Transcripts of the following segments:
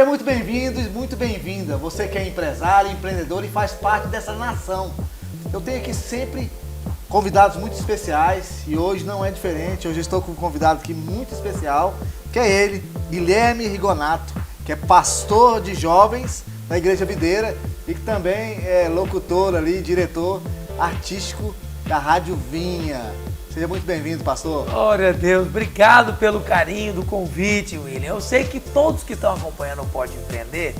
Seja muito bem-vindo e muito bem-vinda, você que é empresário, empreendedor e faz parte dessa nação. Eu tenho aqui sempre convidados muito especiais e hoje não é diferente. Hoje estou com um convidado aqui muito especial, que é ele, Guilherme Rigonato, que é pastor de jovens na Igreja Videira e que também é locutor ali, diretor artístico da Rádio Vinha. Seja muito bem-vindo, pastor. Glória a Deus, obrigado pelo carinho do convite, William. Eu sei que todos que estão acompanhando o Pode Empreender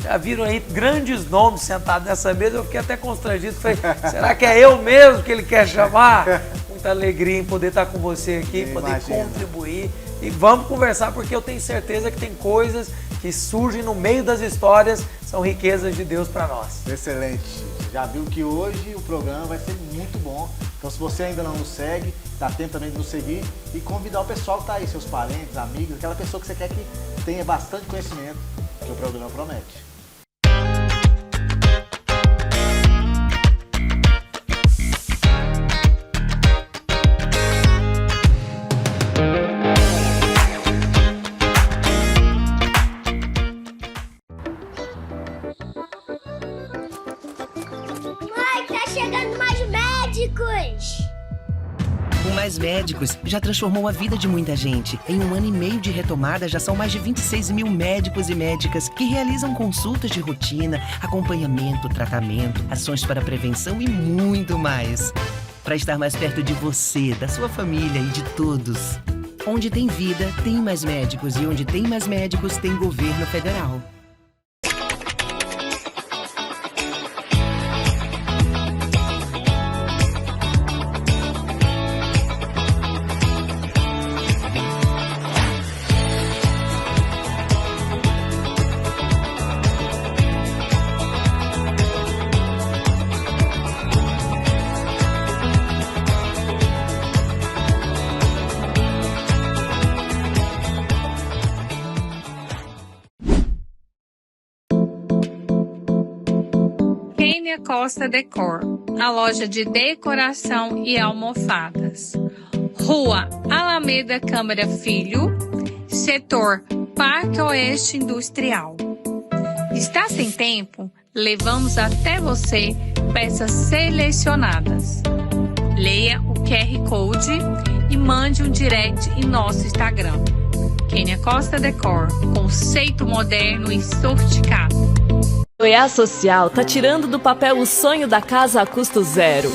já viram aí grandes nomes sentados nessa mesa. Eu fiquei até constrangido, falei, será que é eu mesmo que ele quer chamar? Muita alegria em poder estar com você aqui, poder contribuir. E vamos conversar, porque eu tenho certeza que tem coisas que surgem no meio das histórias, são riquezas de Deus para nós. Excelente. Já viu que hoje o programa vai ser muito bom. Então, se você ainda não nos segue, dá tempo também de nos seguir e convidar o pessoal que está aí, seus parentes, amigos, aquela pessoa que você quer que tenha bastante conhecimento, que o programa promete. O Mais Médicos já transformou a vida de muita gente. Em 1 ano e meio de retomada, já são mais de 26 mil médicos e médicas que realizam consultas de rotina, acompanhamento, tratamento, ações para prevenção e muito mais. Para estar mais perto de você, da sua família e de todos. Onde tem vida, tem Mais Médicos. E onde tem Mais Médicos, tem governo federal. Kênia Costa Decor, a loja de decoração e almofadas. Rua Alameda Câmara Filho, setor Parque Oeste Industrial. Está sem tempo? Levamos até você peças selecionadas. Leia o QR Code e mande um direct em nosso Instagram. Kênia Costa Decor, conceito moderno e sofisticado. Goiás Social tá tirando do papel o sonho da casa a custo zero.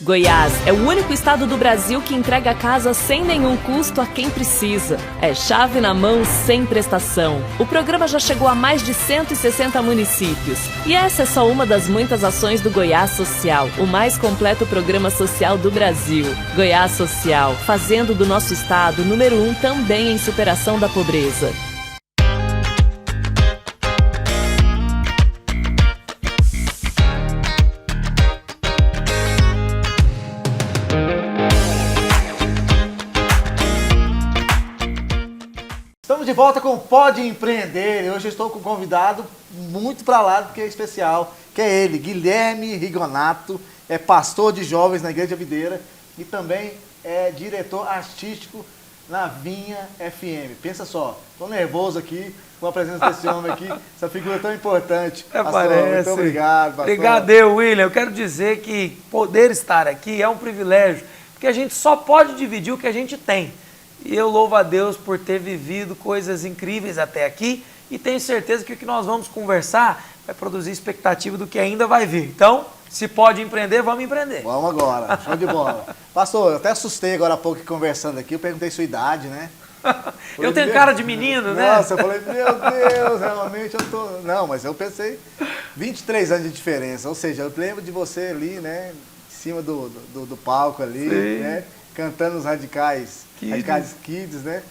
Goiás é o único estado do Brasil que entrega a casa sem nenhum custo a quem precisa. É chave na mão, sem prestação. O programa já chegou a mais de 160 municípios. E essa é só uma das muitas ações do Goiás Social, o mais completo programa social do Brasil. Goiás Social, fazendo do nosso estado o número 1 também em superação da pobreza. Estamos de volta com o Pode Empreender e hoje eu estou com um convidado muito para lá, porque é especial, que é ele, Guilherme Rigonato, é pastor de jovens na Igreja Videira e também é diretor artístico na Vinha FM. Pensa só, estou nervoso aqui com a presença desse homem aqui, essa figura tão importante. Pastor, muito obrigado, pastor. Obrigado, William. Eu quero dizer que poder estar aqui é um privilégio, porque a gente só pode dividir o que a gente tem. E eu louvo a Deus por ter vivido coisas incríveis até aqui e tenho certeza que o que nós vamos conversar vai produzir expectativa do que ainda vai vir. Então, se pode empreender, vamos empreender. Vamos agora, show de bola. Pastor, eu até assustei agora há pouco conversando aqui, eu perguntei sua idade, né? Eu tenho cara de menino, né? Nossa, eu falei, meu Deus, realmente eu tô... Não, mas eu pensei 23 anos de diferença, ou seja, eu lembro de você ali, né, em cima do palco ali, né, cantando os Radicais Kids, né?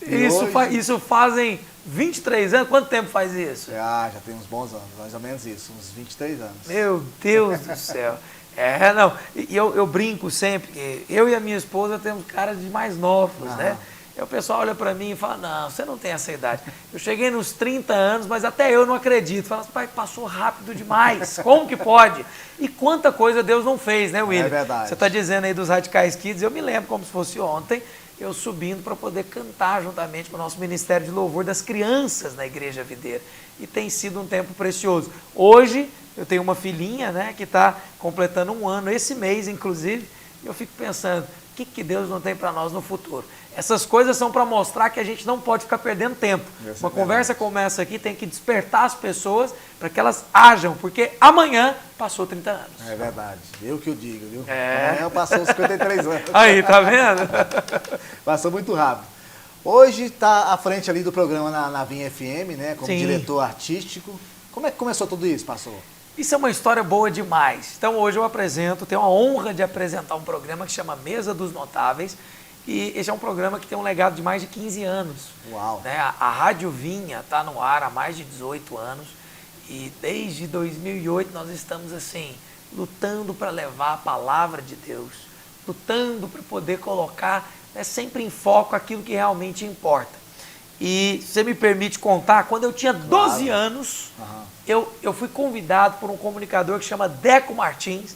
Isso fazem 23 anos? Quanto tempo faz isso? Já tem uns bons anos, mais ou menos isso, uns 23 anos. Meu Deus do céu. E eu brinco sempre, que eu e a minha esposa temos cara de mais novos, né? E o pessoal olha pra mim e fala, não, você não tem essa idade. Eu cheguei nos 30 anos, mas até eu não acredito. Fala, pai, passou rápido demais, como que pode? E quanta coisa Deus não fez, né, William? É verdade. Você está dizendo aí dos Radicais Kids, eu me lembro como se fosse ontem. eu subindo para poder cantar juntamente com o nosso Ministério de Louvor das crianças na Igreja Videira. E tem sido um tempo precioso. Hoje eu tenho uma filhinha, né, que está completando 1 ano, esse mês inclusive, e eu fico pensando, o que Deus não tem para nós no futuro? Essas coisas são para mostrar que a gente não pode ficar perdendo tempo. Uma conversa como essa aqui tem que despertar as pessoas para que elas ajam, porque amanhã passou 30 anos. É verdade, eu que o digo, viu? Amanhã passou 53 anos. Aí, tá vendo? Passou muito rápido. Hoje está à frente ali do programa na Vinha FM, né, como Sim. diretor artístico. Como é que começou tudo isso, pastor? Isso é uma história boa demais. Então hoje eu tenho a honra de apresentar um programa que chama Mesa dos Notáveis. E esse é um programa que tem um legado de mais de 15 anos. Uau! Né? A Rádio Vinha está no ar há mais de 18 anos. E desde 2008 nós estamos assim, lutando para levar a palavra de Deus. Lutando para poder colocar, né, sempre em foco aquilo que realmente importa. E você me permite contar, quando eu tinha 12 anos, eu fui convidado por um comunicador que chama Deco Martins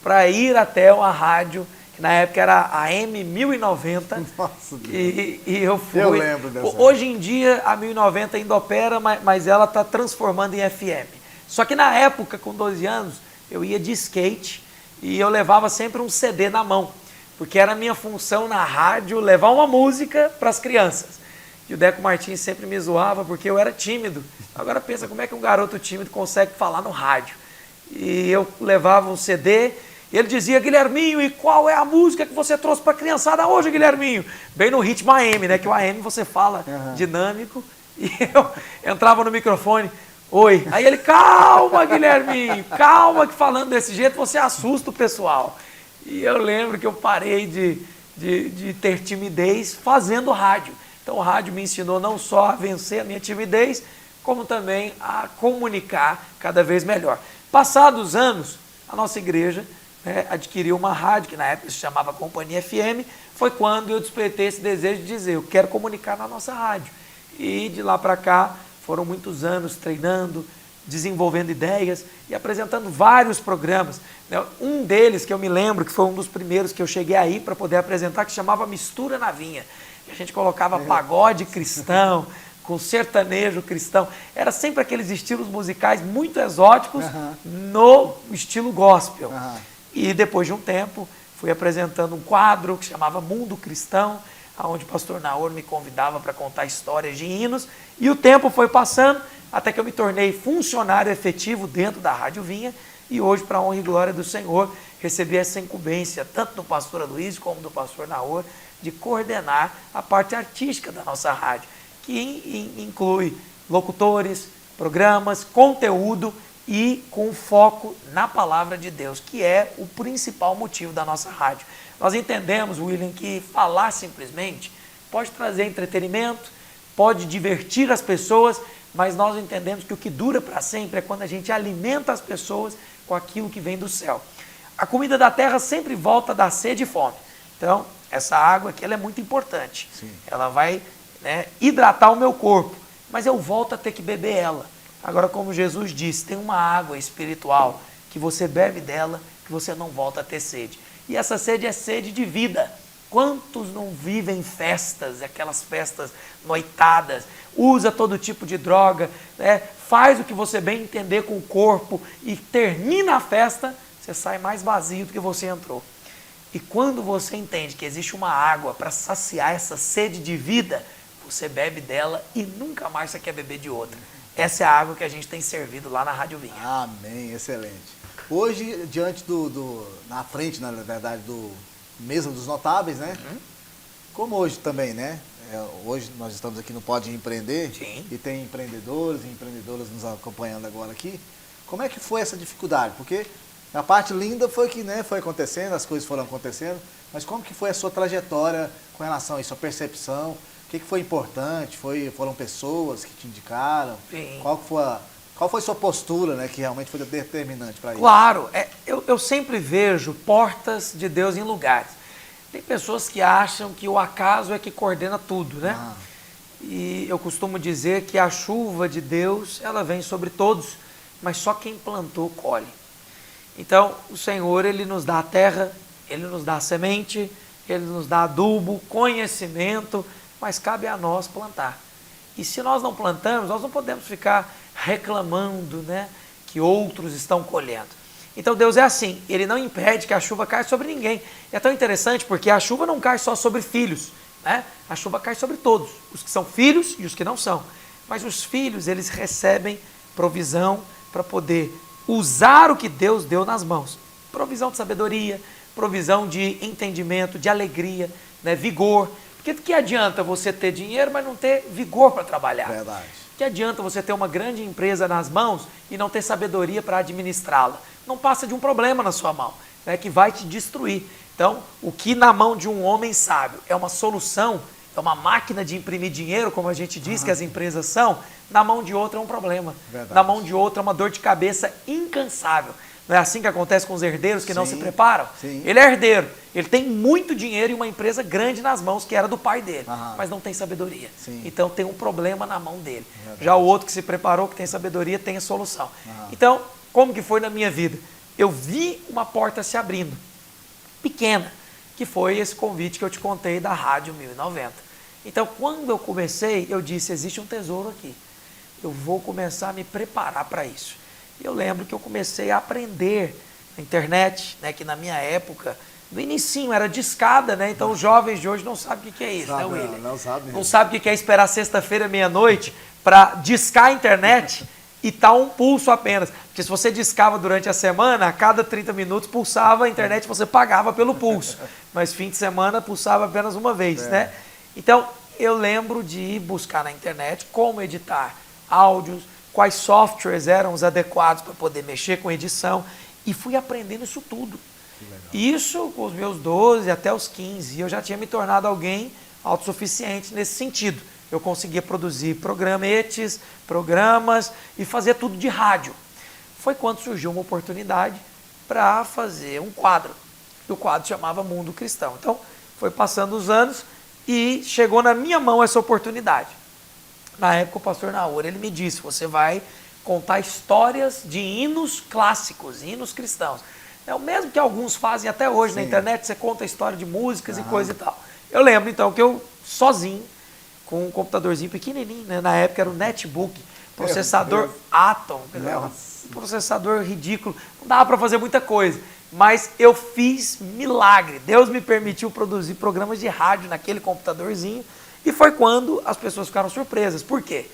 para ir até uma rádio, que na época era a M1090. Nossa, e eu fui. Eu lembro dessa. Hoje em dia a 1090 ainda opera, mas ela está transformando em FM. Só que na época, com 12 anos, eu ia de skate e eu levava sempre um CD na mão, porque era a minha função na rádio levar uma música para as crianças. E o Deco Martins sempre me zoava porque eu era tímido. Agora pensa como é que um garoto tímido consegue falar no rádio. E eu levava um CD e ele dizia, Guilherminho, e qual é a música que você trouxe para a criançada hoje, Guilherminho? Bem no ritmo AM, né? Que o AM você fala dinâmico. E eu entrava no microfone, oi. Aí ele, calma, Guilherminho, calma, que falando desse jeito você assusta o pessoal. E eu lembro que eu parei de ter timidez fazendo rádio. Então o rádio me ensinou não só a vencer a minha timidez, como também a comunicar cada vez melhor. Passados os anos, a nossa igreja, né, adquiriu uma rádio, que na época se chamava Companhia FM, foi quando eu despertei esse desejo de dizer, eu quero comunicar na nossa rádio. E de lá para cá, foram muitos anos treinando, desenvolvendo ideias e apresentando vários programas. Um deles, que eu me lembro, que foi um dos primeiros que eu cheguei aí para poder apresentar, que se chamava Mistura na Vinha. A gente colocava pagode cristão, com sertanejo cristão. Era sempre aqueles estilos musicais muito exóticos no estilo gospel. E depois de um tempo, fui apresentando um quadro que chamava Mundo Cristão, onde o pastor Naor me convidava para contar histórias de hinos. E o tempo foi passando, até que eu me tornei funcionário efetivo dentro da Rádio Vinha. E hoje, para a honra e glória do Senhor, recebi essa incumbência, tanto do pastor Aloysio como do pastor Naor, de coordenar a parte artística da nossa rádio, que inclui locutores, programas, conteúdo e com foco na palavra de Deus, que é o principal motivo da nossa rádio. Nós entendemos, William, que falar simplesmente pode trazer entretenimento, pode divertir as pessoas, mas nós entendemos que o que dura para sempre é quando a gente alimenta as pessoas com aquilo que vem do céu. A comida da terra sempre volta da sede e fome. Então, essa água aqui ela é muito importante. Sim. Ela vai, né, hidratar o meu corpo, mas eu volto a ter que beber ela. Agora, como Jesus disse, tem uma água espiritual que você bebe dela, que você não volta a ter sede. E essa sede é sede de vida. Quantos não vivem festas, aquelas festas noitadas, usa todo tipo de droga, né, faz o que você bem entender com o corpo e termina a festa, você sai mais vazio do que você entrou. E quando você entende que existe uma água para saciar essa sede de vida, você bebe dela e nunca mais você quer beber de outra. Essa é a água que a gente tem servido lá na Rádio Vinha. Amém, excelente. Hoje, diante na frente, na verdade, do Mesa dos Notáveis, né? Como hoje também, né? Hoje nós estamos aqui no Pode Empreender. Sim. E tem empreendedores e empreendedoras nos acompanhando agora aqui. Como é que foi essa dificuldade? Porque a parte linda foi que, né, foi acontecendo, as coisas foram acontecendo, mas como que foi a sua trajetória com relação a isso, a percepção? O que foi importante? Foram pessoas que te indicaram? Sim. Qual foi a sua postura, né, que realmente foi determinante para isso? Claro, eu sempre vejo portas de Deus em lugares. Tem pessoas que acham que o acaso é que coordena tudo, né? E eu costumo dizer que a chuva de Deus, ela vem sobre todos, mas só quem plantou colhe. Então, o Senhor, Ele nos dá a terra, Ele nos dá a semente, Ele nos dá adubo, conhecimento, mas cabe a nós plantar. E se nós não plantamos, nós não podemos ficar reclamando, né, que outros estão colhendo. Então Deus é assim, Ele não impede que a chuva caia sobre ninguém. É tão interessante porque a chuva não cai só sobre filhos, né? A chuva cai sobre todos, os que são filhos e os que não são. Mas os filhos, eles recebem provisão para poder usar o que Deus deu nas mãos. Provisão de sabedoria, provisão de entendimento, de alegria, né, vigor. Porque que adianta você ter dinheiro, mas não ter vigor para trabalhar? Verdade. Que adianta você ter uma grande empresa nas mãos e não ter sabedoria para administrá-la? Não passa de um problema na sua mão, né, que vai te destruir. Então, o que na mão de um homem sábio é uma solução, é uma máquina de imprimir dinheiro, como a gente diz que as empresas são, na mão de outro é um problema. Verdade. Na mão de outro é uma dor de cabeça incansável. Não é assim que acontece com os herdeiros que não se preparam? Sim. Ele é herdeiro, ele tem muito dinheiro e uma empresa grande nas mãos, que era do pai dele, mas não tem sabedoria. Sim. Então tem um problema na mão dele. Já o outro que se preparou, que tem sabedoria, tem a solução. Então, como que foi na minha vida? Eu vi uma porta se abrindo, pequena, que foi esse convite que eu te contei da Rádio 1090. Então, quando eu comecei, eu disse, existe um tesouro aqui. Eu vou começar a me preparar para isso. Eu lembro que eu comecei a aprender na internet, né, que na minha época, no inicinho era discada, né? Então os jovens de hoje não sabem o que é isso, né, William? Não sabe mesmo. Não sabe o que é esperar sexta-feira, meia-noite, para discar a internet e tá um pulso apenas. Porque se você discava durante a semana, a cada 30 minutos pulsava a internet, você pagava pelo pulso. Mas fim de semana pulsava apenas uma vez, né? Então, eu lembro de ir buscar na internet como editar áudios, quais softwares eram os adequados para poder mexer com edição, e fui aprendendo isso tudo. Isso com os meus 12 até os 15, e eu já tinha me tornado alguém autossuficiente nesse sentido. Eu conseguia produzir programas e fazer tudo de rádio. Foi quando surgiu uma oportunidade para fazer um quadro. E o quadro chamava Mundo Cristão. Então, foi passando os anos e chegou na minha mão essa oportunidade. Na época, o pastor Naor, ele me disse, você vai contar histórias de hinos clássicos, hinos cristãos. É o mesmo que alguns fazem até hoje na internet, você conta a história de músicas e coisa e tal. Eu lembro, então, que eu, sozinho, com um computadorzinho pequenininho, né? Na época era um netbook, processador Atom, um processador ridículo, não dava para fazer muita coisa. Mas eu fiz milagre, Deus me permitiu produzir programas de rádio naquele computadorzinho, e foi quando as pessoas ficaram surpresas. Por quê?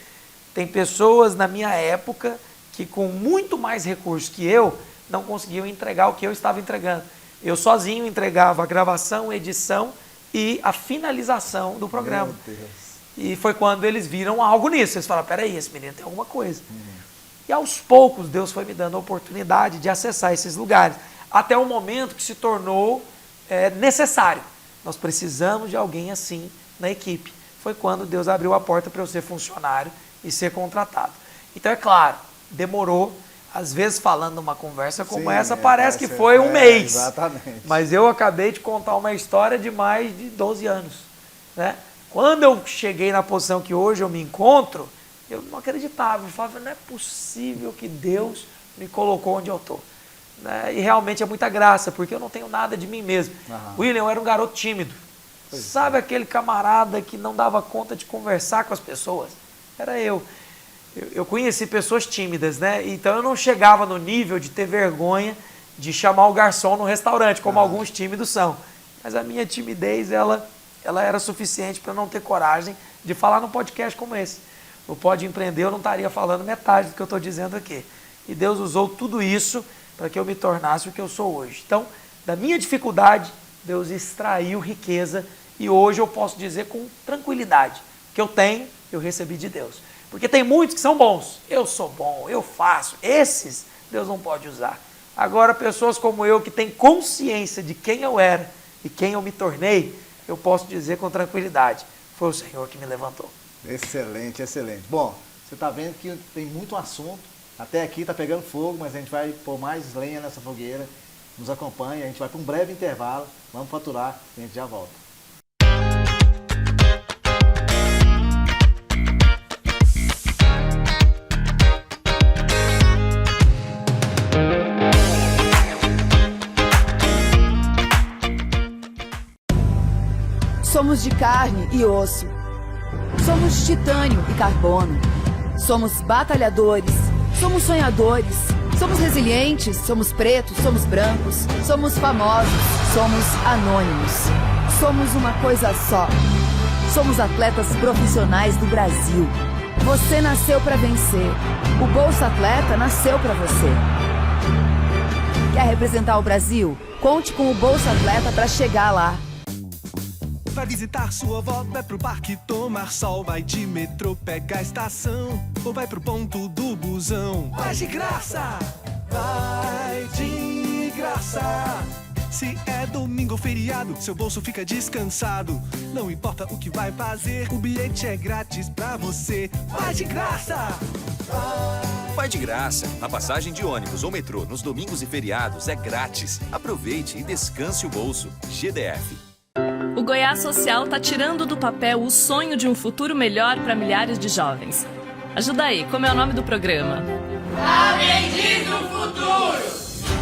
Tem pessoas na minha época que com muito mais recursos que eu não conseguiam entregar o que eu estava entregando. Eu sozinho entregava a gravação, edição e a finalização do programa. Meu Deus. E foi quando eles viram algo nisso. Eles falaram, peraí, esse menino tem alguma coisa. E aos poucos Deus foi me dando a oportunidade de acessar esses lugares. Até o momento que se tornou necessário. Nós precisamos de alguém assim na equipe. Foi quando Deus abriu a porta para eu ser funcionário e ser contratado. Então, é claro, demorou. Às vezes, falando numa conversa como essa, parece que foi um mês. Exatamente. Mas eu acabei de contar uma história de mais de 12 anos. Né? Quando eu cheguei na posição que hoje eu me encontro, eu não acreditava. Eu falava, não é possível que Deus me colocou onde eu estou. Né? E realmente é muita graça, porque eu não tenho nada de mim mesmo. William, eu era um garoto tímido. Sabe aquele camarada que não dava conta de conversar com as pessoas? Era eu. Eu conheci pessoas tímidas, né? Então eu não chegava no nível de ter vergonha de chamar o garçom no restaurante, como alguns tímidos são. Mas a minha timidez, ela era suficiente para não ter coragem de falar num podcast como esse. No Pode Empreender eu não estaria falando metade do que eu estou dizendo aqui. E Deus usou tudo isso para que eu me tornasse o que eu sou hoje. Então, da minha dificuldade, Deus extraiu riqueza. E hoje eu posso dizer com tranquilidade, que eu tenho, eu recebi de Deus. Porque tem muitos que são bons. Eu sou bom, eu faço. Esses, Deus não pode usar. Agora, pessoas como eu, que têm consciência de quem eu era e quem eu me tornei, eu posso dizer com tranquilidade, foi o Senhor que me levantou. Excelente, excelente. Bom, você está vendo que tem muito assunto. Até aqui está pegando fogo, mas a gente vai pôr mais lenha nessa fogueira. Nos acompanhe, a gente vai para um breve intervalo. Vamos faturar e a gente já volta. Somos de carne e osso. Somos titânio e carbono. Somos batalhadores. Somos sonhadores. Somos resilientes. Somos pretos. Somos brancos. Somos famosos. Somos anônimos. Somos uma coisa só. Somos atletas profissionais do Brasil. Você nasceu para vencer. O Bolsa Atleta nasceu para você. Quer representar o Brasil? Conte com o Bolsa Atleta para chegar lá. Vai visitar sua avó, vai pro parque tomar sol, vai de metrô, pega a estação, ou vai pro ponto do busão. Vai de graça! Vai de graça! Se é domingo ou feriado, seu bolso fica descansado. Não importa o que vai fazer, o bilhete é grátis pra você. Vai de graça! Vai de graça. A passagem de ônibus ou metrô nos domingos e feriados é grátis. Aproveite e descanse o bolso. GDF. O Goiás Social está tirando do papel o sonho de um futuro melhor para milhares de jovens. Ajuda aí, como é o nome do programa? Aprendiz do Futuro!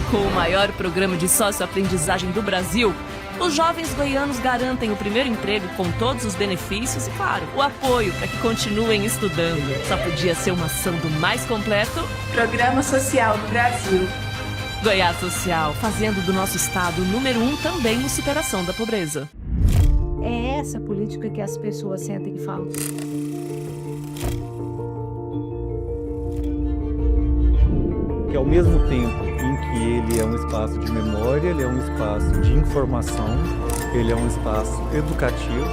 Com o maior programa de sócio-aprendizagem do Brasil, os jovens goianos garantem o primeiro emprego com todos os benefícios e, claro, o apoio para que continuem estudando. Só podia ser uma ação do mais completo Programa Social do Brasil. Goiás Social, fazendo do nosso estado o número 1 também em superação da pobreza. É essa política que as pessoas sentem e falam. Que ao mesmo tempo em que ele é um espaço de memória, ele é um espaço de informação, ele é um espaço educativo.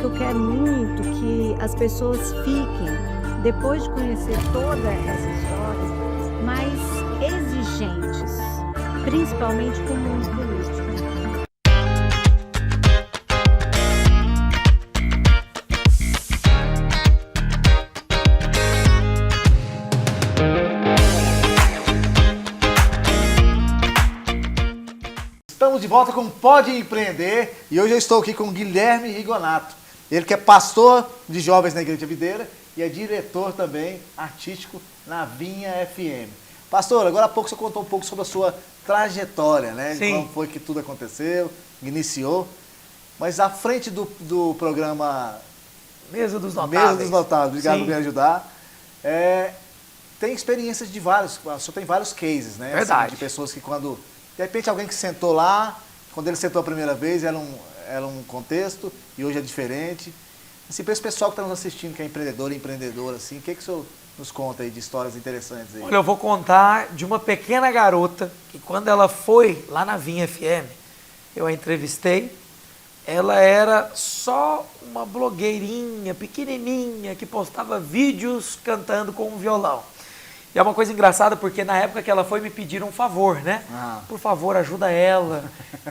Eu quero muito que as pessoas fiquem, depois de conhecer toda essa história, mais exigentes, principalmente com o mundo político. Estamos de volta com Pode Empreender e hoje eu estou aqui com Guilherme Rigonato. Ele que é pastor de jovens na Igreja Videira e é diretor também artístico na Vinha FM. Pastor, agora há pouco você contou um pouco sobre a sua trajetória, né? Sim. Como foi que tudo aconteceu, iniciou. Mas à frente do programa Mesa dos Notáveis. Obrigado Sim. por me ajudar. Tem experiências de vários, o senhor tem vários cases, né? Verdade. Assim, de pessoas que quando, de repente alguém que sentou lá, quando ele sentou a primeira vez era um contexto e hoje é diferente. Assim, para esse pessoal que está nos assistindo, que é empreendedor e empreendedora, assim, o que o senhor nos conta aí de histórias interessantes aí? Olha, eu vou contar de uma pequena garota que quando ela foi lá na Vinha FM, eu a entrevistei, ela era só uma blogueirinha pequenininha que postava vídeos cantando com um violão. E é uma coisa engraçada porque na época que ela foi me pediram um favor, né? Por favor, ajuda ela,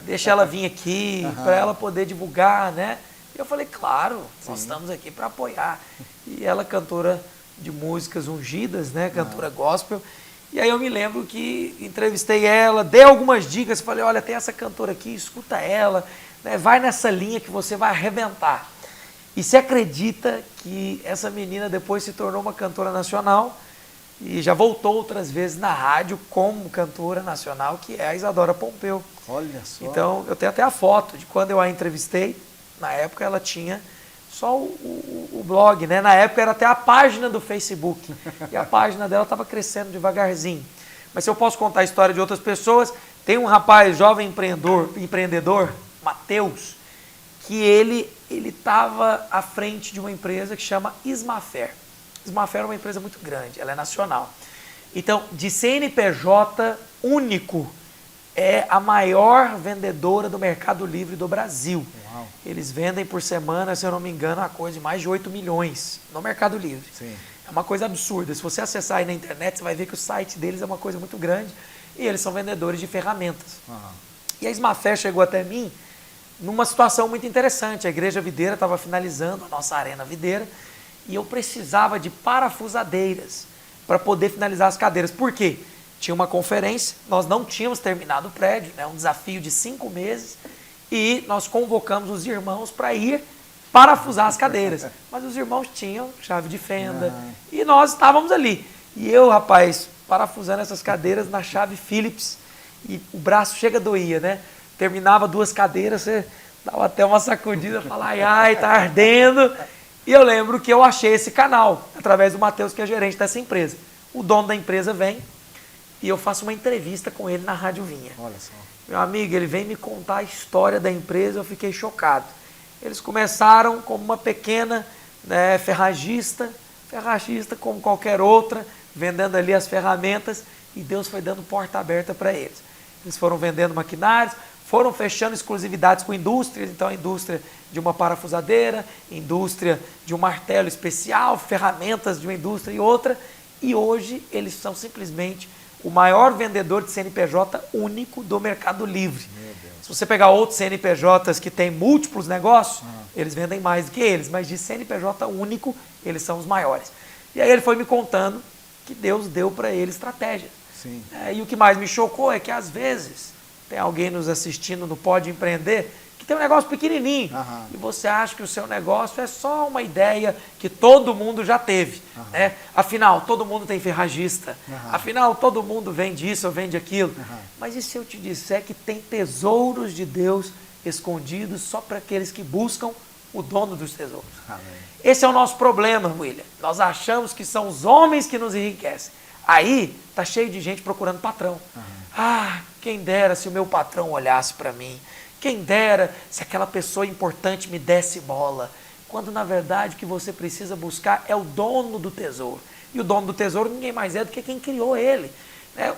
deixa ela vir aqui para ela poder divulgar, né? E eu falei, claro, nós estamos aqui para apoiar. E ela cantora de músicas ungidas, né? Cantora gospel. E aí eu me lembro que entrevistei ela, dei algumas dicas, falei, olha, tem essa cantora aqui, escuta ela, né? Vai nessa linha que você vai arrebentar. E se acredita que essa menina depois se tornou uma cantora nacional e já voltou outras vezes na rádio como cantora nacional, que é a Isadora Pompeu. Olha só. Então, eu tenho até a foto de quando eu a entrevistei. Na época ela tinha só o blog, né? Na época era até a página do Facebook. E a página dela estava crescendo devagarzinho. Mas se eu posso contar a história de outras pessoas, tem um rapaz jovem empreendedor, Matheus, que ele estava à frente de uma empresa que chama Ismafer. Ismafer é uma empresa muito grande, ela é nacional. Então, de CNPJ único, é a maior vendedora do Mercado Livre do Brasil. Uau. Eles vendem por semana, se eu não me engano, uma coisa de mais de 8 milhões no Mercado Livre. Sim. É uma coisa absurda. Se você acessar aí na internet, você vai ver que o site deles é uma coisa muito grande e eles são vendedores de ferramentas. E a Ismafer chegou até mim numa situação muito interessante. A Igreja Videira estava finalizando a nossa Arena Videira e eu precisava de parafusadeiras para poder finalizar as cadeiras. Por quê? Tinha uma conferência, nós não tínhamos terminado o prédio, né, um desafio de 5 meses, e nós convocamos os irmãos para ir parafusar as cadeiras. Mas os irmãos tinham chave de fenda e nós estávamos ali. E eu, rapaz, parafusando essas cadeiras na chave Phillips, e o braço chega a doía, né? Terminava 2 cadeiras, você dava até uma sacudida, falar, ai, ai, tá ardendo. E eu lembro que eu achei esse canal, através do Matheus, que é gerente dessa empresa. O dono da empresa vem e eu faço uma entrevista com ele na Rádio Vinha. Olha só. Meu amigo, ele vem me contar a história da empresa, eu fiquei chocado. Eles começaram como uma pequena ferragista como qualquer outra, vendendo ali as ferramentas, e Deus foi dando porta aberta para eles. Eles foram vendendo maquinários, foram fechando exclusividades com indústrias, então a indústria de uma parafusadeira, indústria de um martelo especial, ferramentas de uma indústria e outra, e hoje eles são simplesmente o maior vendedor de CNPJ único do Mercado Livre. Se você pegar outros CNPJs que têm múltiplos negócios, eles vendem mais do que eles, mas de CNPJ único, eles são os maiores. E aí ele foi me contando que Deus deu para ele estratégia. Sim. E o que mais me chocou é que às vezes tem alguém nos assistindo no Pode Empreender que tem um negócio pequenininho e você acha que o seu negócio é só uma ideia que todo mundo já teve. Né? Afinal, todo mundo tem ferragista. Afinal, todo mundo vende isso ou vende aquilo. Mas e se eu te disser que tem tesouros de Deus escondidos só para aqueles que buscam o dono dos tesouros? Amém. Esse é o nosso problema, William. Nós achamos que são os homens que nos enriquecem. Aí tá cheio de gente procurando patrão. Ah, quem dera se o meu patrão olhasse para mim. Quem dera se aquela pessoa importante me desse bola. Quando na verdade o que você precisa buscar é o dono do tesouro. E o dono do tesouro ninguém mais é do que quem criou ele.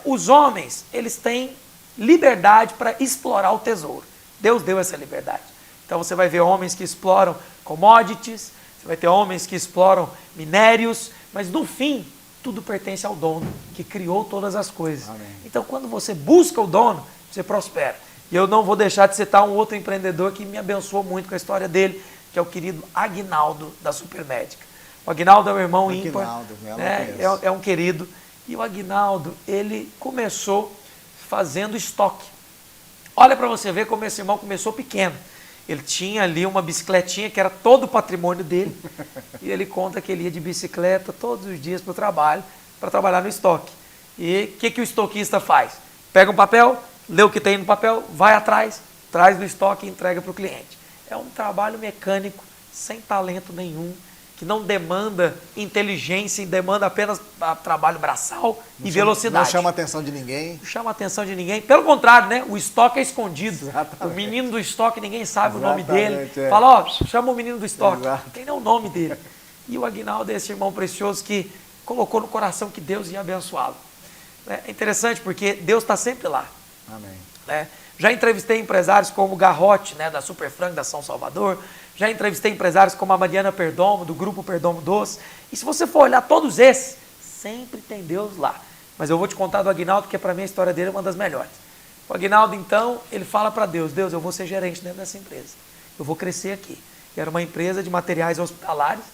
Os homens, eles têm liberdade para explorar o tesouro. Deus deu essa liberdade. Então você vai ver homens que exploram commodities, você vai ter homens que exploram minérios, mas no fim, tudo pertence ao dono que criou todas as coisas. Amém. Então quando você busca o dono, você prospera. E eu não vou deixar de citar um outro empreendedor que me abençoou muito com a história dele, que é o querido Aguinaldo, da Supermédica. O Aguinaldo é um irmão ímpar, é um querido. E o Aguinaldo, ele começou fazendo estoque. Olha para você ver como esse irmão começou pequeno. Ele tinha ali uma bicicletinha que era todo o patrimônio dele. E ele conta que ele ia de bicicleta todos os dias para o trabalho, para trabalhar no estoque. E o que o estoquista faz? Pega um papel, lê o que tem no papel, vai atrás, traz do estoque e entrega para o cliente. É um trabalho mecânico, sem talento nenhum, que não demanda inteligência, demanda apenas trabalho braçal e velocidade. Não chama a atenção de ninguém. Não chama a atenção de ninguém. Pelo contrário, né? O estoque é escondido. Exatamente. O menino do estoque, ninguém sabe Exatamente, o nome dele. é. Fala, ó, chama o menino do estoque. Exato. Não tem nem o nome dele. E o Aguinaldo é esse irmão precioso que colocou no coração que Deus ia abençoá-lo. É interessante porque Deus está sempre lá. Amém. Já entrevistei empresários como o Garrote, da Superfrango, da São Salvador. Já entrevistei empresários como a Mariana Perdomo, do Grupo Perdomo Doce. E se você for olhar todos esses, sempre tem Deus lá. Mas eu vou te contar do Aguinaldo, que para mim a história dele é uma das melhores. O Aguinaldo, então, ele fala para Deus, Deus, eu vou ser gerente dentro dessa empresa. Eu vou crescer aqui. E era uma empresa de materiais hospitalares.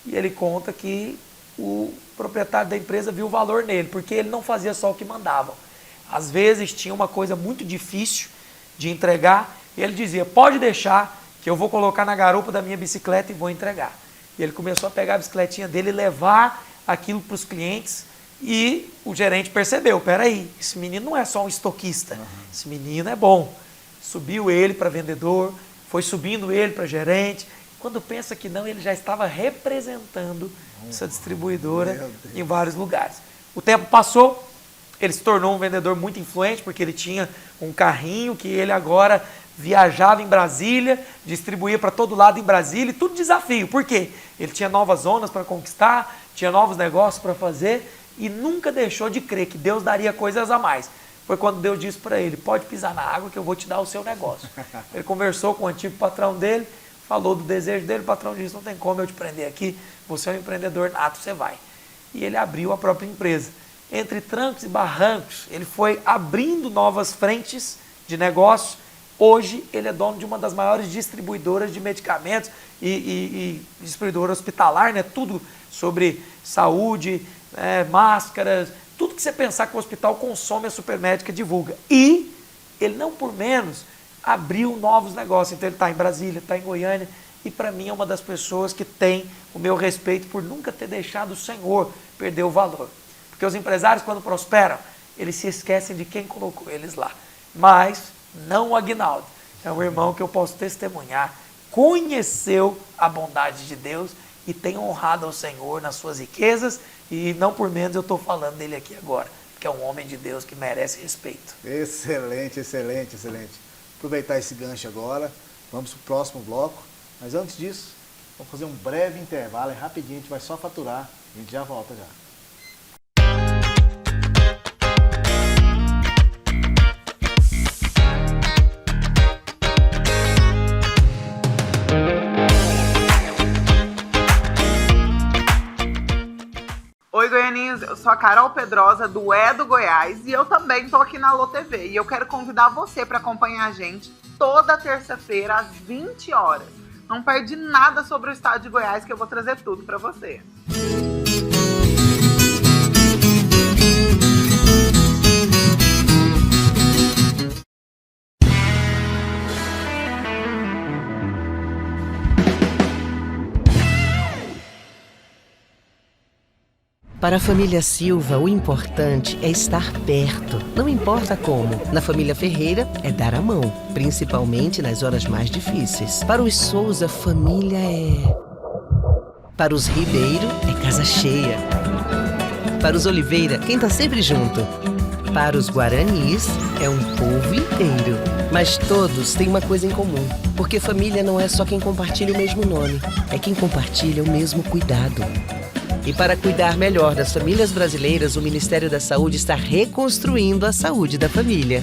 E ele conta que o proprietário da empresa viu o valor nele, porque ele não fazia só o que mandavam. Às vezes tinha uma coisa muito difícil de entregar, e ele dizia, pode deixar que eu vou colocar na garupa da minha bicicleta e vou entregar. E ele começou a pegar a bicicletinha dele e levar aquilo para os clientes, e o gerente percebeu, peraí, esse menino não é só um estoquista, esse menino é bom. Subiu ele para vendedor, foi subindo ele para gerente, quando pensa que não, ele já estava representando essa distribuidora em vários lugares. O tempo passou, ele se tornou um vendedor muito influente, porque ele tinha um carrinho que ele agora viajava em Brasília, distribuía para todo lado em Brasília, e tudo desafio. Por quê? Ele tinha novas zonas para conquistar, tinha novos negócios para fazer, e nunca deixou de crer que Deus daria coisas a mais. Foi quando Deus disse para ele, pode pisar na água que eu vou te dar o seu negócio. Ele conversou com o antigo patrão dele, falou do desejo dele, o patrão disse, não tem como eu te prender aqui, você é um empreendedor nato, você vai. E ele abriu a própria empresa. Entre trancos e barrancos, ele foi abrindo novas frentes de negócio. Hoje, ele é dono de uma das maiores distribuidoras de medicamentos e distribuidora hospitalar, tudo sobre saúde, máscaras, tudo que você pensar que o hospital consome, a Supermédica divulga. E ele, não por menos, abriu novos negócios. Então, ele está em Brasília, está em Goiânia, e para mim é uma das pessoas que tem o meu respeito por nunca ter deixado o Senhor perder o valor. Porque os empresários, quando prosperam, eles se esquecem de quem colocou eles lá. Mas não o Aguinaldo. é um irmão que eu posso testemunhar, conheceu a bondade de Deus e tem honrado ao Senhor nas suas riquezas, e não por menos eu estou falando dele aqui agora, que é um homem de Deus que merece respeito. Excelente, excelente, excelente. Aproveitar esse gancho agora, vamos para o próximo bloco, mas antes disso, vamos fazer um breve intervalo, é rapidinho, a gente vai só faturar, a gente já volta já. Oi, goianinhos, eu sou a Carol Pedrosa do do Goiás e eu também estou aqui na Alô TV e eu quero convidar você para acompanhar a gente toda terça-feira às 20 horas. Não perde nada sobre o estado de Goiás que eu vou trazer tudo para você. Para a família Silva, o importante é estar perto, não importa como. Na família Ferreira, é dar a mão, principalmente nas horas mais difíceis. Para os Souza, família é... Para os Ribeiro, é casa cheia. Para os Oliveira, quem tá sempre junto. Para os Guaranis, é um povo inteiro. Mas todos têm uma coisa em comum, porque família não é só quem compartilha o mesmo nome, é quem compartilha o mesmo cuidado. E para cuidar melhor das famílias brasileiras, o Ministério da Saúde está reconstruindo a saúde da família.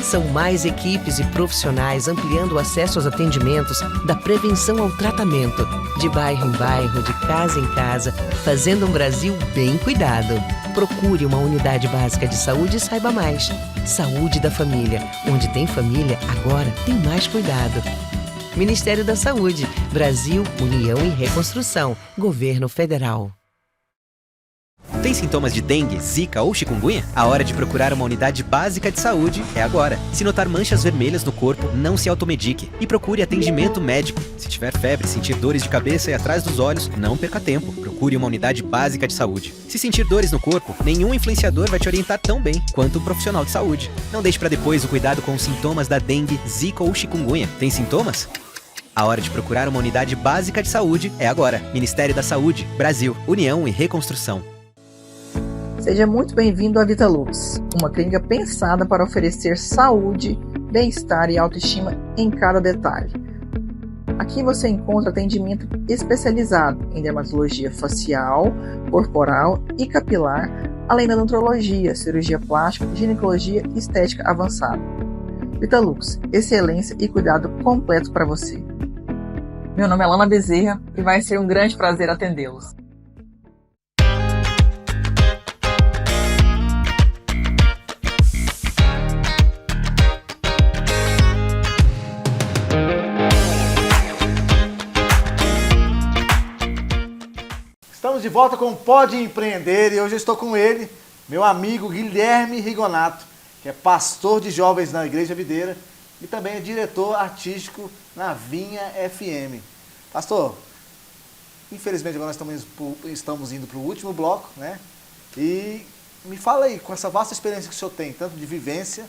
São mais equipes e profissionais ampliando o acesso aos atendimentos, da prevenção ao tratamento, de bairro em bairro, de casa em casa, fazendo um Brasil bem cuidado. Procure uma unidade básica de saúde e saiba mais. Saúde da família. Onde tem família, agora tem mais cuidado. Ministério da Saúde, Brasil, União e Reconstrução, Governo Federal. Tem sintomas de dengue, zika ou chikungunya? A hora de procurar uma unidade básica de saúde é agora. Se notar manchas vermelhas no corpo, não se automedique e procure atendimento médico. Se tiver febre, sentir dores de cabeça e atrás dos olhos, não perca tempo. Procure uma unidade básica de saúde. Se sentir dores no corpo, nenhum influenciador vai te orientar tão bem quanto um profissional de saúde. Não deixe para depois o cuidado com os sintomas da dengue, zika ou chikungunya. Tem sintomas? A hora de procurar uma unidade básica de saúde é agora. Ministério da Saúde, Brasil, União e Reconstrução. Seja muito bem-vindo à Vitalux, uma clínica pensada para oferecer saúde, bem-estar e autoestima em cada detalhe. Aqui você encontra atendimento especializado em dermatologia facial, corporal e capilar, além da odontologia, cirurgia plástica, ginecologia e estética avançada. Vitalux, excelência e cuidado completo para você. Meu nome é Lana Bezerra e vai ser um grande prazer atendê-los. Estamos de volta com o Pode Empreender e hoje eu estou com ele, meu amigo Guilherme Rigonato, que é pastor de jovens na Igreja Videira e também é diretor artístico na Vinha FM. Pastor, infelizmente agora nós estamos indo para o último bloco, né? E me fala aí, com essa vasta experiência que o senhor tem, tanto de vivência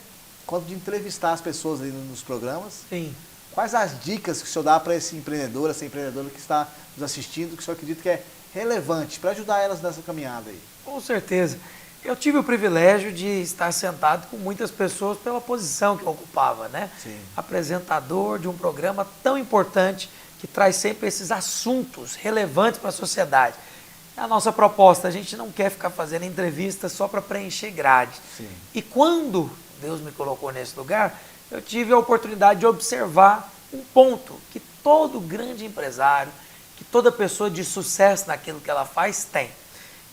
quanto de entrevistar as pessoas aí nos programas. Sim. Quais as dicas que o senhor dá para esse empreendedor, essa empreendedora que está nos assistindo, que o senhor acredita que é relevante para ajudar elas nessa caminhada aí? Com certeza. Eu tive o privilégio de estar sentado com muitas pessoas pela posição que eu ocupava, né? Sim. Apresentador de um programa tão importante que traz sempre esses assuntos relevantes para a sociedade. A nossa proposta, a gente não quer ficar fazendo entrevistas só para preencher grade. Sim. E quando Deus me colocou nesse lugar, eu tive a oportunidade de observar um ponto que todo grande empresário, que toda pessoa de sucesso naquilo que ela faz tem,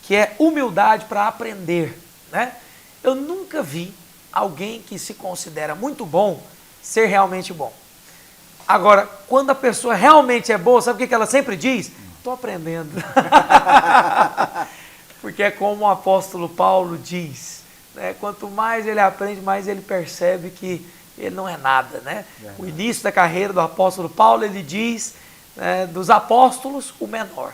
que é humildade para aprender, né? Eu nunca vi alguém que se considera muito bom ser realmente bom. Agora, quando a pessoa realmente é boa, sabe o que ela sempre diz? Estou aprendendo. Porque é como o apóstolo Paulo diz, né? Quanto mais ele aprende, mais ele percebe que ele não é nada, né? O início da carreira do apóstolo Paulo, ele diz, dos apóstolos, o menor.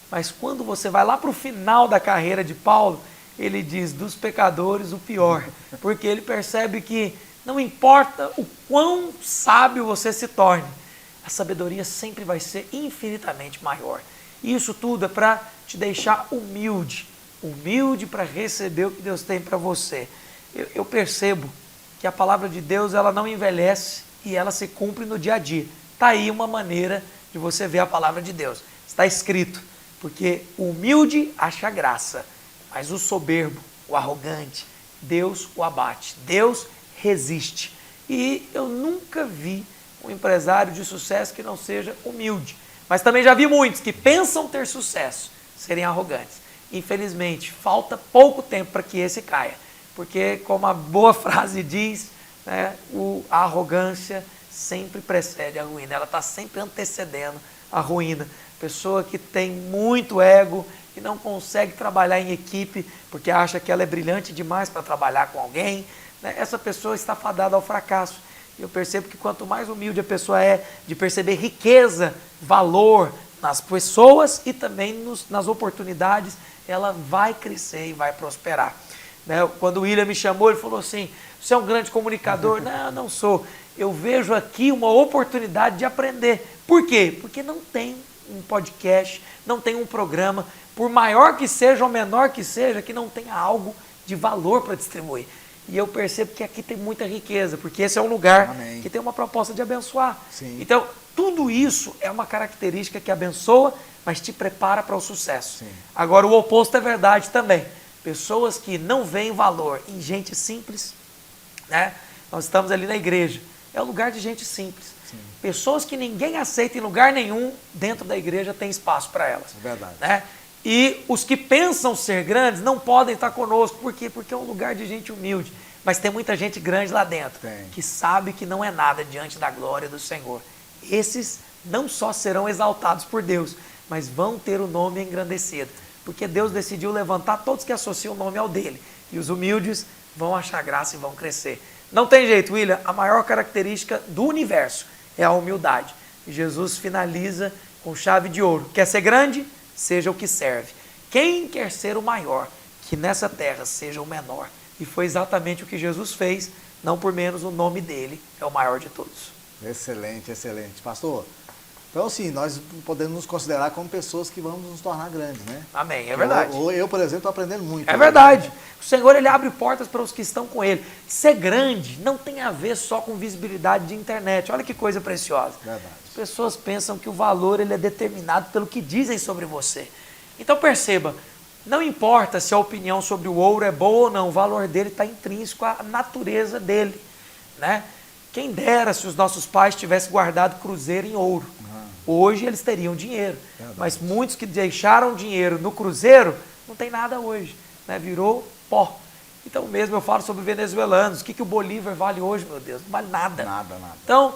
Mas quando você vai lá para o final da carreira de Paulo, ele diz dos pecadores o pior. Porque ele percebe que Não importa o quão sábio você se torne, a sabedoria sempre vai ser infinitamente maior. E isso tudo é para te deixar humilde. Humilde para receber o que Deus tem para você. Eu percebo que a palavra de Deus ela não envelhece e ela se cumpre no dia a dia. Está aí uma maneira de você ver a palavra de Deus. Está escrito, porque o humilde acha graça, mas o soberbo, o arrogante, Deus o abate, Deus resiste. E eu nunca vi um empresário de sucesso que não seja humilde. Mas também já vi muitos que pensam ter sucesso serem arrogantes. Infelizmente, falta pouco tempo para que esse caia. Porque, como a boa frase diz, né, a arrogância sempre precede a ruína. Ela está sempre antecedendo a ruína. Pessoa que tem muito ego, que não consegue trabalhar em equipe, porque acha que ela é brilhante demais para trabalhar com alguém, né, essa pessoa está fadada ao fracasso. E eu percebo que quanto mais humilde a pessoa é de perceber riqueza, valor nas pessoas e também nas oportunidades, ela vai crescer e vai prosperar. Né? Quando o William me chamou, ele falou assim, você é um grande comunicador? Não, não sou. Eu vejo aqui uma oportunidade de aprender. Por quê? Porque não tem um podcast, não tem um programa, por maior que seja ou menor que seja, que não tenha algo de valor para distribuir. E eu percebo que aqui tem muita riqueza, porque esse é um lugar Amém. Que tem uma proposta de abençoar. Sim. Então, tudo isso é uma característica que abençoa, mas te prepara para o sucesso. Sim. Agora, o oposto é verdade também. Pessoas que não veem valor em gente simples, né? Nós estamos ali na igreja, é um lugar de gente simples. Sim. Pessoas que ninguém aceita em lugar nenhum, dentro da igreja tem espaço para elas. É verdade. Né? E os que pensam ser grandes não podem estar conosco. Por quê? Porque é um lugar de gente humilde. Mas tem muita gente grande lá dentro, que sabe que não é nada diante da glória do Senhor. Esses não só serão exaltados por Deus, mas vão ter o nome engrandecido. Porque Deus decidiu levantar todos que associam o nome ao dele. E os humildes vão achar graça e vão crescer. Não tem jeito, William. A maior característica do universo é a humildade. E Jesus finaliza com chave de ouro. Quer ser grande? Seja o que serve. Quem quer ser o maior, que nessa terra seja o menor. E foi exatamente o que Jesus fez, não por menos o nome dele é o maior de todos. Excelente, excelente. Pastor, então sim, nós podemos nos considerar como pessoas que vamos nos tornar grandes, né? Amém, é verdade. Eu por exemplo, estou aprendendo muito. É verdade. O Senhor, ele abre portas para os que estão com ele. Ser grande não tem a ver só com visibilidade de internet. Olha que coisa preciosa. Verdade. As pessoas pensam que o valor ele é determinado pelo que dizem sobre você. Então perceba, não importa se a opinião sobre o ouro é boa ou não, o valor dele está intrínseco à natureza dele, né? Quem dera se os nossos pais tivessem guardado cruzeiro em ouro. Hoje eles teriam dinheiro. Verdade. Mas muitos que deixaram dinheiro no cruzeiro, não tem nada hoje, né? Virou pó. Então mesmo eu falo sobre venezuelanos. O que o Bolívar vale hoje, meu Deus? Não vale nada. Nada. Então,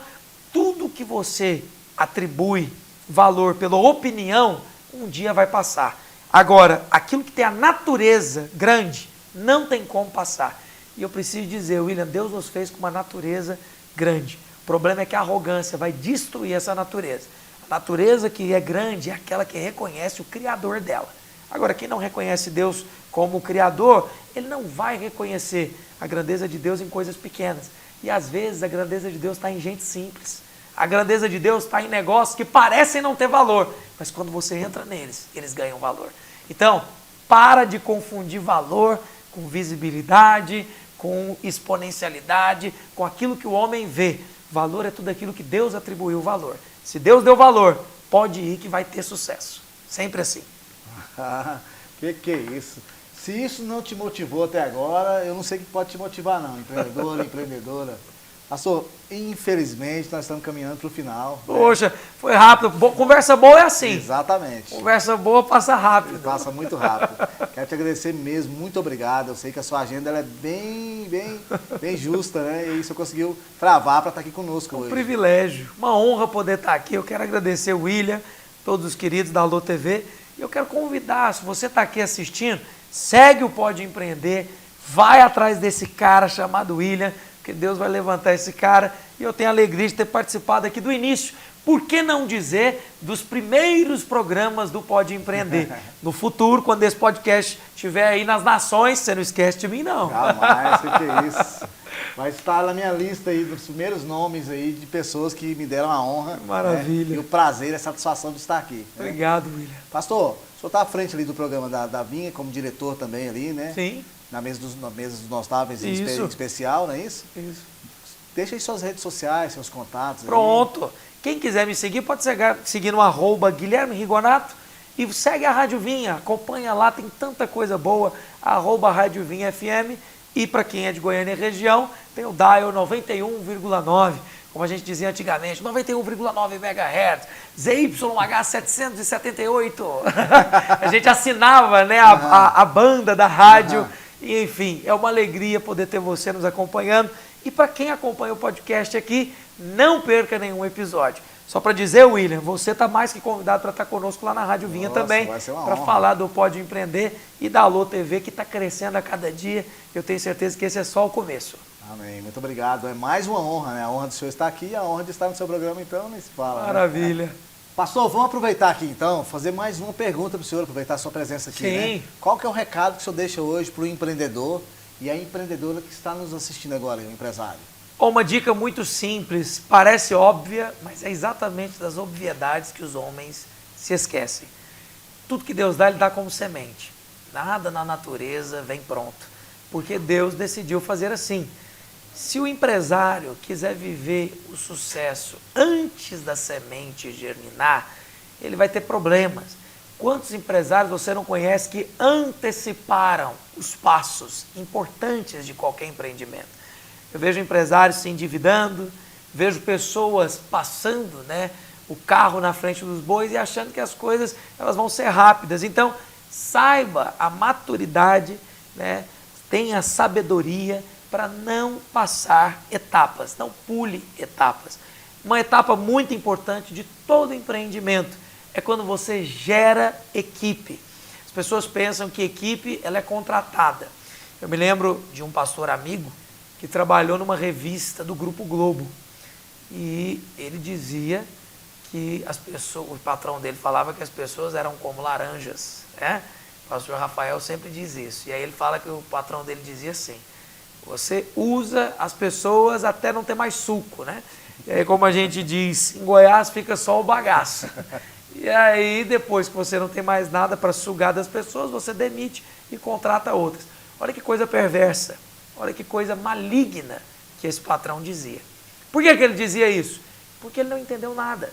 tudo que você atribui valor pela opinião, um dia vai passar. Agora, aquilo que tem a natureza grande, não tem como passar. E eu preciso dizer, William, Deus nos fez com uma natureza grande. O problema é que a arrogância vai destruir essa natureza. A natureza que é grande é aquela que reconhece o Criador dela. Agora, quem não reconhece Deus como o Criador, ele não vai reconhecer a grandeza de Deus em coisas pequenas. E às vezes a grandeza de Deus está em gente simples. A grandeza de Deus está em negócios que parecem não ter valor, mas quando você entra neles, eles ganham valor. Então, para de confundir valor com visibilidade, com exponencialidade, com aquilo que o homem vê. Valor é tudo aquilo que Deus atribuiu valor. Se Deus deu valor, pode ir que vai ter sucesso. Sempre assim. Que é isso? Se isso não te motivou até agora, eu não sei o que pode te motivar não, empreendedor, empreendedora. Pastor, infelizmente nós estamos caminhando para o final. Poxa, né? Foi rápido. Conversa boa é assim. Exatamente. Conversa boa passa rápido. Passa muito rápido. Quero te agradecer mesmo, muito obrigado. Eu sei que a sua agenda ela é bem justa, né? E você conseguiu travar para estar aqui conosco hoje. Um privilégio, uma honra poder estar aqui. Eu quero agradecer o William, todos os queridos da Alô TV. E eu quero convidar, se você está aqui assistindo, segue o Pode Empreender, vai atrás desse cara chamado William, porque Deus vai levantar esse cara, e eu tenho a alegria de ter participado aqui do início. Por que não dizer dos primeiros programas do Pode Empreender? No futuro, quando esse podcast estiver aí nas nações, você não esquece de mim, não. Jamais, que é isso. vai estar na minha lista aí dos primeiros nomes aí de pessoas que me deram a honra. Maravilha. Né? E o prazer e a satisfação de estar aqui. Né? Obrigado, William. Pastor, o senhor está à frente ali do programa da Vinha, como diretor também ali, né? Sim. Na mesa dos Notáveis em especial, não é isso? Isso. Deixa aí suas redes sociais, seus contatos. Pronto. Aí. Quem quiser me seguir, pode seguir no @Guilherme Rigonato e segue a Rádio Vinha, acompanha lá, tem tanta coisa boa, @Rádio Vinha FM. E para quem é de Goiânia e região, tem o dial 91,9, como a gente dizia antigamente, 91,9 MHz, ZYH 778. A gente assinava, né, a banda da rádio. E, enfim, é uma alegria poder ter você nos acompanhando. E para quem acompanha o podcast aqui, não perca nenhum episódio. Só para dizer, William, você está mais que convidado para estar conosco lá na Rádio Vinha também, para falar do Pode Empreender e da Alô TV, que está crescendo a cada dia. Eu tenho certeza que esse é só o começo. Amém, muito obrigado. É mais uma honra, né? A honra do senhor estar aqui e a honra de estar no seu programa, então, nem se fala. Maravilha. Né? Pastor, vamos aproveitar aqui então, fazer mais uma pergunta para o senhor, aproveitar a sua presença aqui. Sim. Né? Qual que é o recado que o senhor deixa hoje para o empreendedor e a empreendedora que está nos assistindo agora, o empresário? Uma dica muito simples, parece óbvia, mas é exatamente das obviedades que os homens se esquecem. Tudo que Deus dá, Ele dá como semente. Nada na natureza vem pronto, porque Deus decidiu fazer assim. Se o empresário quiser viver o sucesso antes da semente germinar, ele vai ter problemas. Quantos empresários você não conhece que anteciparam os passos importantes de qualquer empreendimento? Eu vejo empresários se endividando, vejo pessoas passando, né, o carro na frente dos bois e achando que as coisas elas vão ser rápidas. Então, saiba a maturidade, né, tenha a sabedoria para não passar etapas, não pule etapas. Uma etapa muito importante de todo empreendimento é quando você gera equipe. As pessoas pensam que equipe ela é contratada. Eu me lembro de um pastor amigo que trabalhou numa revista do Grupo Globo. E ele dizia que as pessoas, o patrão dele falava que as pessoas eram como laranjas, né? O pastor Rafael sempre diz isso. E aí ele fala que o patrão dele dizia assim, você usa as pessoas até não ter mais suco, né? E aí, como a gente diz, em Goiás fica só o bagaço. E aí, depois que você não tem mais nada para sugar das pessoas, você demite e contrata outras. Olha que coisa perversa. Olha que coisa maligna que esse patrão dizia. Por que ele dizia isso? Porque ele não entendeu nada.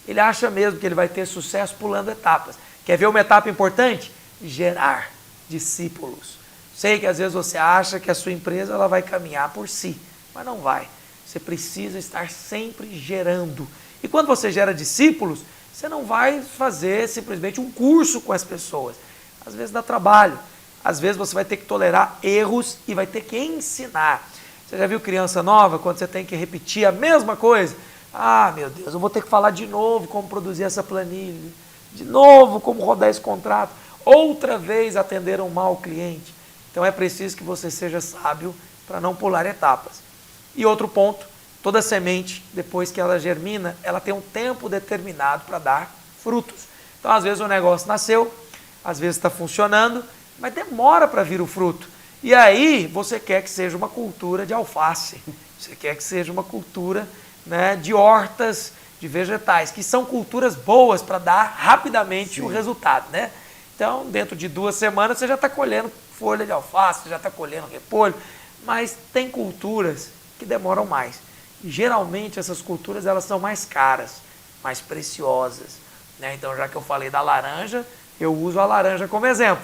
Ele acha mesmo que ele vai ter sucesso pulando etapas. Quer ver uma etapa importante? Gerar discípulos. Sei que às vezes você acha que a sua empresa ela vai caminhar por si, mas não vai. Você precisa estar sempre gerando. E quando você gera discípulos, você não vai fazer simplesmente um curso com as pessoas. Às vezes dá trabalho. Às vezes você vai ter que tolerar erros e vai ter que ensinar. Você já viu criança nova, quando você tem que repetir a mesma coisa? Ah, meu Deus, eu vou ter que falar de novo como produzir essa planilha, de novo como rodar esse contrato, outra vez atender um mau cliente. Então é preciso que você seja sábio para não pular etapas. E outro ponto, toda semente, depois que ela germina, ela tem um tempo determinado para dar frutos. Então às vezes o negócio nasceu, às vezes está funcionando, mas demora para vir o fruto. E aí você quer que seja uma cultura de alface, você quer que seja uma cultura, né, de hortas, de vegetais, que são culturas boas para dar rapidamente o resultado, né? Então, dentro de 2 semanas você já está colhendo folha de alface, você já está colhendo repolho, mas tem culturas que demoram mais. E geralmente essas culturas elas são mais caras, mais preciosas, né? Então, já que eu falei da laranja, eu uso a laranja como exemplo.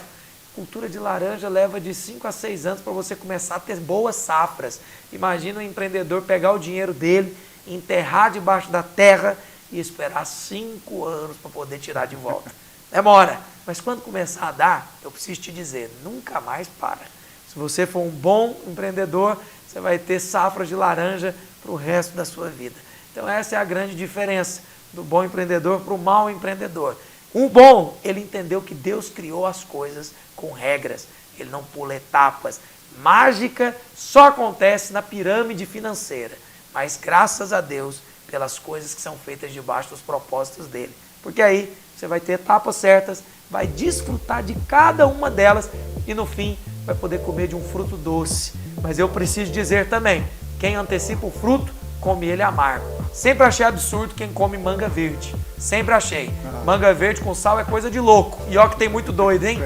Cultura de laranja leva de 5 a 6 anos para você começar a ter boas safras. Imagina um empreendedor pegar o dinheiro dele, enterrar debaixo da terra e esperar 5 anos para poder tirar de volta. Demora, mas quando começar a dar, eu preciso te dizer, nunca mais para. Se você for um bom empreendedor, você vai ter safras de laranja para o resto da sua vida. Então essa é a grande diferença do bom empreendedor para o mau empreendedor. O bom, ele entendeu que Deus criou as coisas com regras, ele não pula etapas. Mágica só acontece na pirâmide financeira, mas graças a Deus pelas coisas que são feitas debaixo dos propósitos dele. Porque aí você vai ter etapas certas, vai desfrutar de cada uma delas e no fim vai poder comer de um fruto doce. Mas eu preciso dizer também, quem antecipa o fruto, come ele amargo. Sempre achei absurdo quem come manga verde. Sempre achei. Manga verde com sal é coisa de louco. E ó que tem muito doido, hein?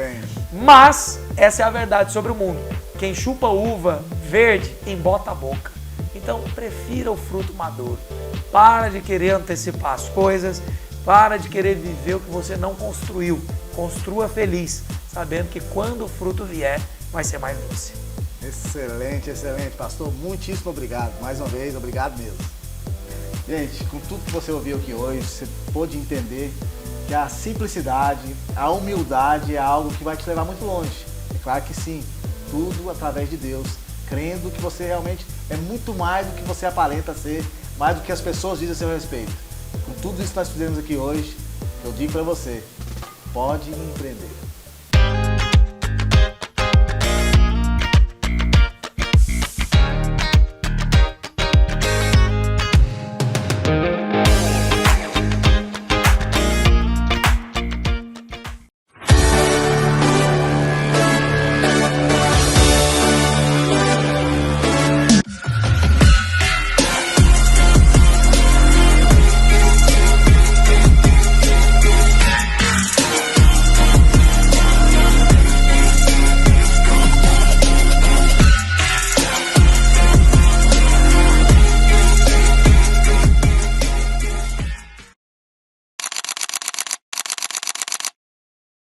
Mas essa é a verdade sobre o mundo. Quem chupa uva verde, embota a boca. Então, prefira o fruto maduro. Para de querer antecipar as coisas. Para de querer viver o que você não construiu. Construa feliz, sabendo que quando o fruto vier, vai ser mais doce. Excelente, excelente, pastor. Muitíssimo obrigado. Mais uma vez, obrigado mesmo. Gente, com tudo que você ouviu aqui hoje, você pôde entender que a simplicidade, a humildade é algo que vai te levar muito longe. É claro que sim, tudo através de Deus, crendo que você realmente é muito mais do que você aparenta ser, mais do que as pessoas dizem a seu respeito. Com tudo isso que nós fizemos aqui hoje, eu digo para você, pode empreender.